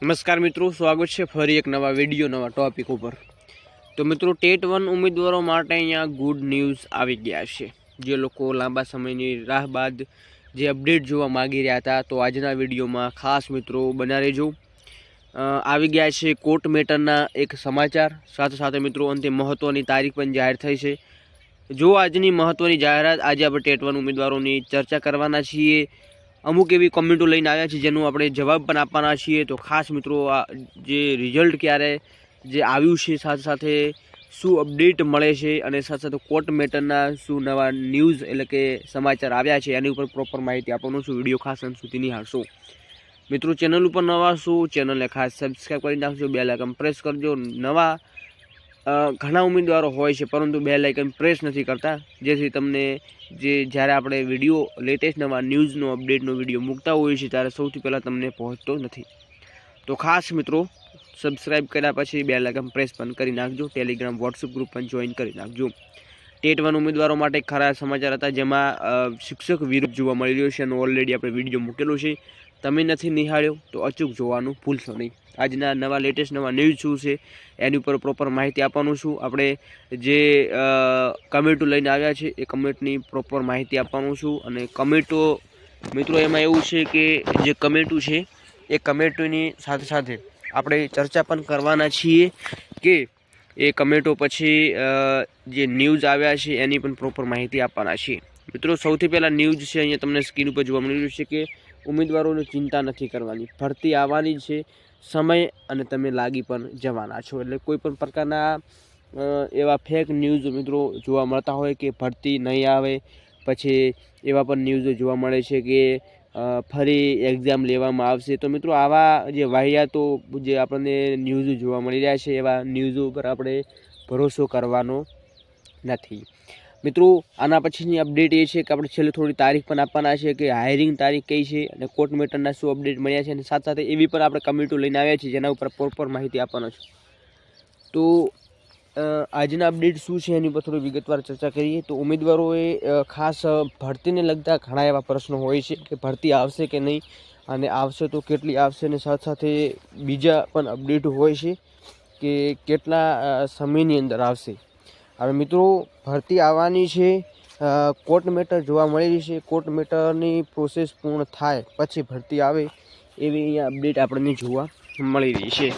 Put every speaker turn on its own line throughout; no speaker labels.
નમસ્કાર મિત્રો, સ્વાગત છે ફરી એક નવા વિડીયો નવા ટોપિક ઉપર। તો મિત્રો, ટેટ 1 ઉમેદવારો માટે અહીંયા ગુડ ન્યૂઝ આવી ગયા છે। જે લોકો લાંબા સમયની રાહ બાદ જે અપડેટ જોવા માગી રહ્યા હતા, તો આજના વિડીયોમાં ખાસ મિત્રો બન્યા રહેજો। આવી ગયા છે કોર્ટ મેટરના એક સમાચાર, સાથે સાથે મિત્રો અંતે મહત્વની તારીખ પણ જાહેર થઈ છે। જો આજની મહત્વની જાહેરાત આજે આપણે ટેટ 1 ઉમેદવારોની ચર્ચા કરવાના છીએ। અમુક એવી કમેન્ટો લઈને આવ્યા છે જેનું આપણે જવાબ પણ આપવાના છીએ। તો ખાસ મિત્રો આ જે રિઝલ્ટ ક્યારે જે આવ્યું છે, સાથે સાથે શું અપડેટ મળે છે અને સાથે સાથે કોર્ટ મેટરના શું નવા ન્યૂઝ એટલે કે સમાચાર આવ્યા છે એની ઉપર પ્રોપર માહિતી આપવાનું છું। વિડીયો ખાસ અંત સુધી નિહાળશો। મિત્રો ચેનલ ઉપર નવા છો, ચેનલને ખાસ સબસ્ક્રાઈબ કરી નાખજો, બેલ આઇકન પ્રેસ કરજો। નવા ઘણા ઉમેદવારો હોય છે પરંતુ બેલ આઇકન પ્રેસ નથી કરતા, જેથી તમને જ્યારે આપણે વિડીયો લેટેસ્ટ નવા ન્યૂઝનો અપડેટનો વિડીયો મૂકતા હોઈએ છીએ ત્યારે સૌથી પહેલાં તમને પહોંચતો નથી। તો ખાસ મિત્રો સબસ્ક્રાઈબ કર્યા પછી બેલ આઇકન પ્રેસ પણ કરી નાખજો। ટેલિગ્રામ વોટ્સઅપ ગ્રુપ પણ જોઈન કરી નાખજો। ટેટ 1 ઉમેદવારો માટે ખરા સમાચાર હતા, જેમાં શિક્ષક વિરોધ જોવા મળી રહ્યો છે અને ઓલરેડી આપણે વિડીયો મૂકેલો છે। તમે નથી નિહાળ્યો તો અચૂક જોવાનું ભૂલશો નહીં। આજના નવા લેટેસ્ટ નવા ન્યૂઝ શું છે એની ઉપર પ્રોપર માહિતી આપવાનું છું। આપણે જે કમેન્ટો લઈને આવ્યા છે એ કમેન્ટની પ્રોપર માહિતી આપવાનું છું। અને કમેન્ટો મિત્રો એમાં એવું છે કે જે કમેન્ટો છે એ કમેન્ટોની સાથે સાથે આપણે ચર્ચા પણ કરવાના છીએ કે એ કમેન્ટો પછી જે ન્યૂઝ આવ્યા છે એની પણ પ્રોપર માહિતી આપવાના છીએ। મિત્રો સૌથી પહેલાં ન્યૂઝ છે, અહીંયા તમને સ્ક્રીન ઉપર જોવા મળી રહ્યું છે કે ઉમેદવારોને ચિંતા નથી કરવાની, ભરતી આવવાની છે, સમય અને તમે લાગી પણ જવાના છો। એટલે કોઈ પણ પ્રકારના એવા ફેક ન્યૂઝ મિત્રો જોવા મળતા હોય કે ભરતી નહીં આવે, પછી એવા પણ ન્યૂઝ જોવા મળે છે કે ફરી એક્ઝામ લેવામાં આવશે। તો મિત્રો આવા જે વાહિયાતો જે આપણને ન્યૂઝ જોવા મળી રહ્યા છે એવા ન્યૂઝ ઉપર આપણે ભરોસો કરવાનો નથી। મિત્રો આના પછીની અપડેટ એ છે કે આપણે છેલ્લે થોડી તારીખ પણ આપવાના છે કે હાયરિંગ તારીખ કઈ છે અને કોર્ટ મેટરના શું અપડેટ મળ્યા છે, અને સાથે સાથે એવી પણ આપણે કમેન્ટો લઈને આવ્યા છીએ જેના ઉપર પ્રોપર માહિતી આપવાનો છે। તો આજના અપડેટ શું છે એની ઉપર થોડી વિગતવાર ચર્ચા કરીએ। તો ઉમેદવારોએ ખાસ ભરતીને લગતા ઘણા એવા પ્રશ્નો હોય છે કે ભરતી આવશે કે નહીં, અને આવશે તો કેટલી આવશે, અને સાથે સાથે બીજા પણ અપડેટ હોય છે કે કેટલા સમયની અંદર આવશે। હવે મિત્રો ભરતી આવવાની છે, કોર્ટ મેટર જોવા મળી રહી છે, કોર્ટ મેટરની પ્રોસેસ પૂર્ણ થાય પછી ભરતી આવે એવી અહીંયા અપડેટ આપણને જોવા મળી રહી છે।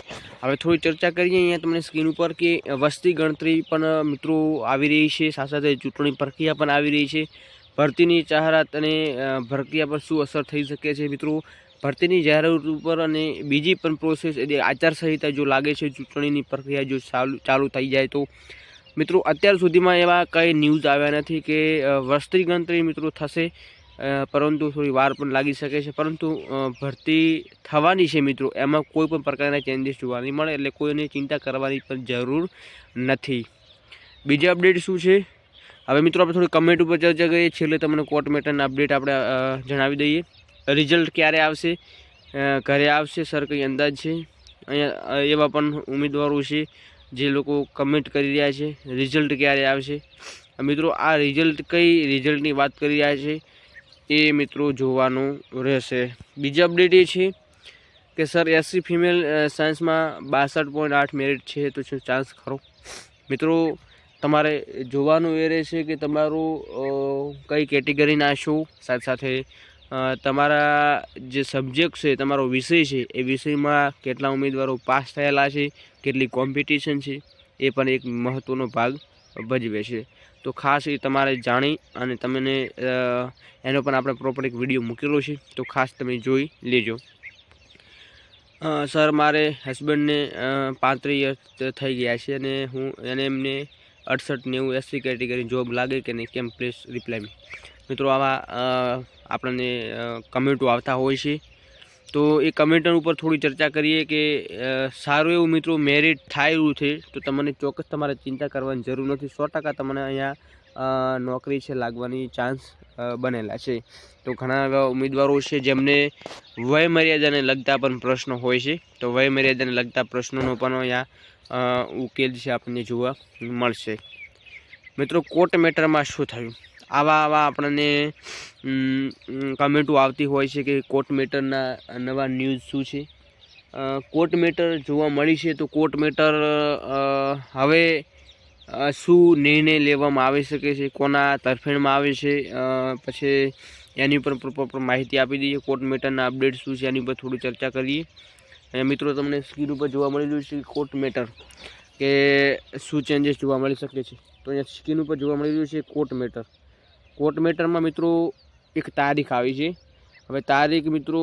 હવે થોડી ચર્ચા કરીએ અહીંયા તમને સ્ક્રીન ઉપર કે વસ્તી ગણતરી પણ મિત્રો આવી રહી છે, સાથે સાથે ચૂંટણી પ્રક્રિયા પણ આવી રહી છે। ભરતીની જાહેરાત અને પ્રક્રિયા પર શું અસર થઈ શકે છે મિત્રો? ભરતીની જાહેરાત ઉપર અને બીજી પણ પ્રોસેસ એટલે આચારસંહિતા જો લાગે છે, ચૂંટણીની પ્રક્રિયા જો ચાલુ થઈ જાય તો મિત્રો અત્યાર સુધીમાં એવા કંઈ ન્યૂઝ આવ્યા નથી કે વસ્તી ગણતરી મિત્રો થશે, પરંતુ થોડી વાર પણ લાગી શકે છે। પરંતુ ભરતી થવાની છે મિત્રો, એમાં કોઈ પણ પ્રકારના ચેન્જીસ જોવા નહીં મળે, એટલે કોઈને ચિંતા કરવાની પણ જરૂર નથી। બીજી અપડેટ શું છે? હવે મિત્રો આપણે થોડી કમેન્ટ ઉપર ચર્ચા કરીએ, છેલ્લે તમને કોર્ટ મેટરના અપડેટ આપણે જણાવી દઈએ। રિઝલ્ટ ક્યારે આવશે, ઘરે આવશે સર કંઈ અંદાજ છે? અહીંયા એવા પણ ઉમેદવારો છે જે લોકો કમેન્ટ કરી રહ્યા છે રિઝલ્ટ ક્યારે આવશે। મિત્રો આ રિઝલ્ટ કઈ રિઝલ્ટની વાત કરી રહ્યા છે એ મિત્રો જોવાનું રહેશે। બીજી અપડેટ એ છે કે સર SC ફિમેલ સાયન્સમાં 62.8 મેરિટ છે, તો શું ચાન્સ ખરો? મિત્રો તમારે જોવાનું એ રહેશે કે તમારું કઈ કેટેગરીના છો, સાથે સાથે તમારા જે સબ્જેક્ટ છે, તમારો વિષય છે, એ વિષયમાં કેટલા ઉમેદવારો પાસ થયેલા છે, કેટલી કોમ્પિટિશન છે, એ પણ એક મહત્ત્વનો ભાગ ભજવે છે। તો ખાસ એ તમારે જાણી અને તમને એનો પણ આપણે પ્રોપર એક વિડીયો મૂકેલો છે, તો ખાસ તમે જોઈ લેજો। સર મારે હસબન્ડને 35 યર્સ થઈ ગયા છે અને એમને 68-90 SC કેટેગરી જોબ લાગે કે નહીં, કેમ પ્લીઝ રિપ્લાય મી। મિત્રો આવા આપણને કમેન્ટો આવતા હોય છે, તો એ કમેન્ટ ઉપર થોડી ચર્ચા કરીએ કે સારું એવું મિત્રો મેરિટ થાય એવું છે તો તમને ચોક્કસ તમારે ચિંતા કરવાની જરૂર નથી। 100% તમને અહીંયા નોકરી છે લાગવાની ચાન્સ બનેલા છે। તો ઘણા એવા ઉમેદવારો છે જેમને વય મર્યાદાને લગતા પણ પ્રશ્નો હોય છે, તો વય મર્યાદાને લગતા પ્રશ્નોનો પણ અહીંયા ઉકેલ છે આપણને જોવા મળશે। મિત્રો કોર્ટ મેટરમાં શું થયું, આવા આપણને કમેન્ટો આવતી હોય છે કે કોર્ટ મેટરના નવા ન્યૂઝ શું છે, કોર્ટ મેટર જોવા મળી છે. તો કોર્ટ મેટર હવે શું નિર્ણય લેવામાં આવી શકે છે, કોના તરફેણમાં આવે છે, પછી એની ઉપર પ્રોપર માહિતી આપી દઈએ. કોર્ટ મેટરના અપડેટ શું છે એની ઉપર થોડી ચર્ચા કરીએ. અને મિત્રો તમને સ્ક્રીન ઉપર જોવા મળી રહ્યું છે કોર્ટ મેટર કે શું ચેન્જીસ જોવા મળી શકે છે. તો અહીંયા સ્ક્રીન ઉપર જોવા મળી રહ્યું છે કોર્ટ મેટર. કોર્ટ મેટરમાં મિત્રો એક તારીખ આવી છે. હવે તારીખ મિત્રો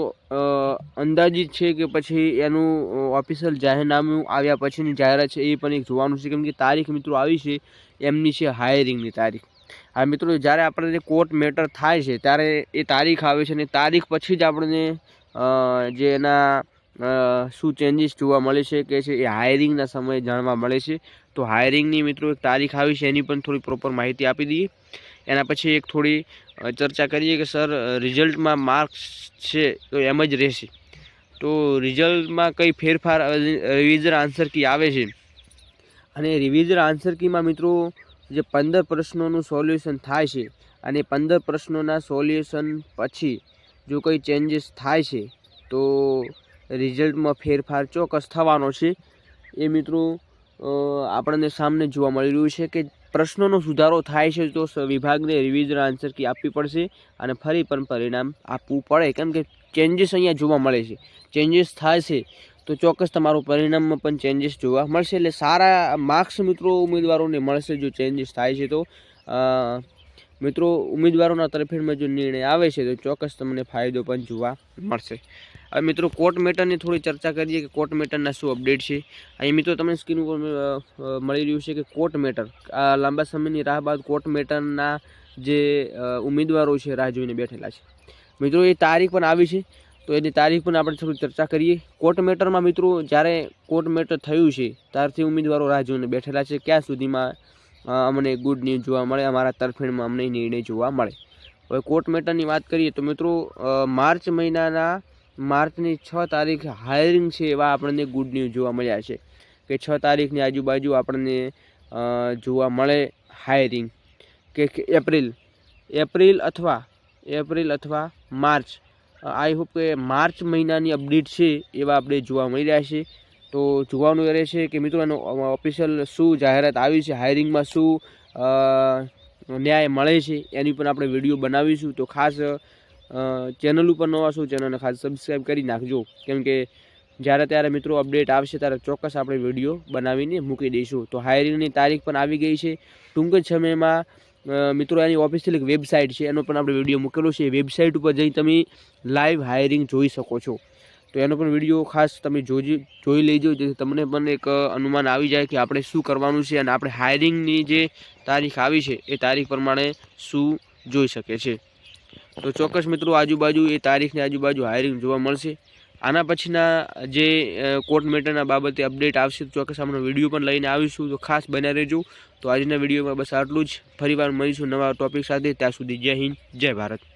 અંદાજિત છે કે પછી એનું ઓફિશિયલ જાહેરનામું આવ્યા પછીની જાહેરાત છે એ પણ એક જોવાનું છે. કેમ કે તારીખ મિત્રો આવી છે એમની છે હાયરિંગની તારીખ. આ મિત્રો જ્યારે આપણે કોર્ટ મેટર થાય છે ત્યારે એ તારીખ આવે છે અને તારીખ પછી જ આપણને જે એના શું ચેન્જીસ જોવા મળે છે કે છે એ હાયરિંગના સમયે જાણવા મળે છે. તો હાયરિંગની મિત્રો એક તારીખ આવી છે એની પણ થોડી પ્રોપર માહિતી આપી દઈએ. એના પછી એક થોડી ચર્ચા કરીએ કે સર રિઝલ્ટમાં માર્ક્સ છે તો એમ જ રહેશે, તો રિઝલ્ટમાં કઈ ફેરફાર રિવિઝન આન્સર કી આવે છે. અને રિવિઝન આન્સર કીમાં મિત્રો જે 15 પ્રશ્નોનું સોલ્યુશન થાય છે અને 15 પ્રશ્નોના સોલ્યુશન પછી જો કોઈ ચેન્જીસ થાય છે તો રિઝલ્ટમાં ફેરફાર ચોક્કસ થવાનો છે. એ મિત્રો આપણને સામે જોવા મળી રહ્યું છે કે પ્રશ્નોનો સુધારો થાય છે તો વિભાગને રિવિઝન આન્સર કી આપવી પડશે અને ફરી પણ પરિણામ આપવું પડે. કેમ કે ચેન્જીસ અહીંયા જોવા મળે છે, ચેન્જીસ થાય છે તો ચોક્કસ તમારું પરિણામમાં પણ ચેન્જીસ જોવા મળશે. એટલે સારા માર્ક્સ મિત્રો ઉમેદવારોને મળશે જો ચેન્જીસ થાય છે. તો મિત્રો ઉમેદવારોના તરફેણમાં જો નિર્ણય આવે છે તો ચોક્કસ તમને ફાયદો પણ જોવા મળશે. હવે મિત્રો કોર્ટ મેટરની થોડી ચર્ચા કરીએ કે કોર્ટ મેટરના શું અપડેટ છે. અહીં મિત્રો તમને સ્ક્રીન ઉપર મળી રહ્યું છે કે કોર્ટ મેટર લાંબા સમયની રાહ બાદ કોર્ટ મેટરના જે ઉમેદવારો છે રાહ જોઈને બેઠેલા છે. મિત્રો એ તારીખ પણ આવી છે તો એની તારીખ પણ આપણે થોડી ચર્ચા કરીએ. કોર્ટ મેટરમાં મિત્રો જ્યારે કોર્ટ મેટર થયું છે ત્યારથી ઉમેદવારો રાહ જોઈને બેઠેલા છે ક્યાં સુધીમાં અમને ગુડ ન્યૂઝ જોવા મળે, અમારા તરફેણમાં અમને નિર્ણય જોવા મળે. હવે કોર્ટ મેટરની વાત કરીએ તો મિત્રો માર્ચ મહિનાના માર્ચની 6 તારીખ હાયરિંગ છે એવા આપણને ગુડ ન્યૂઝ જોવા મળ્યા છે કે 6 તારીખની આજુબાજુ આપણને જોવા મળે હાયરિંગ કે એપ્રિલ અથવા માર્ચ. આઈ હોપ કે માર્ચ મહિનાની અપડેટ છે એવા અપડેટ જોવા મળી રહ્યા છે. તો જોવાનું એ રહેશે કે મિત્રો એનો ઓફિશિયલ શું જાહેરાત આવી છે, હાયરિંગમાં શું ન્યાય મળે છે એની પણ આપણે વિડીયો બનાવીશું. તો ખાસ ચેનલ ઉપર નવા છો ચેનલને ખાસ સબસ્ક્રાઈબ કરી નાખજો. કેમ કે જ્યારે ત્યારે મિત્રો અપડેટ આવશે ત્યારે ચોક્કસ આપણે વિડીયો બનાવીને મૂકી દઈશું. તો હાયરિંગની તારીખ પણ આવી ગઈ છે. ટૂંક જ સમયમાં મિત્રો એની ઓફિશિયલ એક વેબસાઇટ છે એનો પણ આપણે વિડીયો મૂકેલો છે. એ વેબસાઇટ ઉપર જઈ તમે લાઈવ હાયરિંગ જોઈ શકો છો. તો એનો પણ વિડીયો ખાસ તમે જોઈ લેજો જેથી તમને પણ એક અનુમાન આવી જાય કે આપણે શું કરવાનું છે અને આપણે હાયરિંગની જે તારીખ આવી છે એ તારીખ પ્રમાણે શું જોઈ શકે છે. તો ચોક્કસ મિત્રો આજુબાજુ એ તારીખની આજુબાજુ હાયરિંગ જોવા મળશે. આના પછીના જે કોર્ટ મેટરના બાબતે અપડેટ આવશે તો ચોક્કસ આપણે વિડીયો પણ લઈને આવીશું. તો ખાસ બન્યા રહેજો. તો આજના વિડીયોમાં બસ આટલું જ. ફરીવાર મળીશું નવા ટોપિક સાથે. ત્યાં સુધી જય હિન્દ, જય ભારત.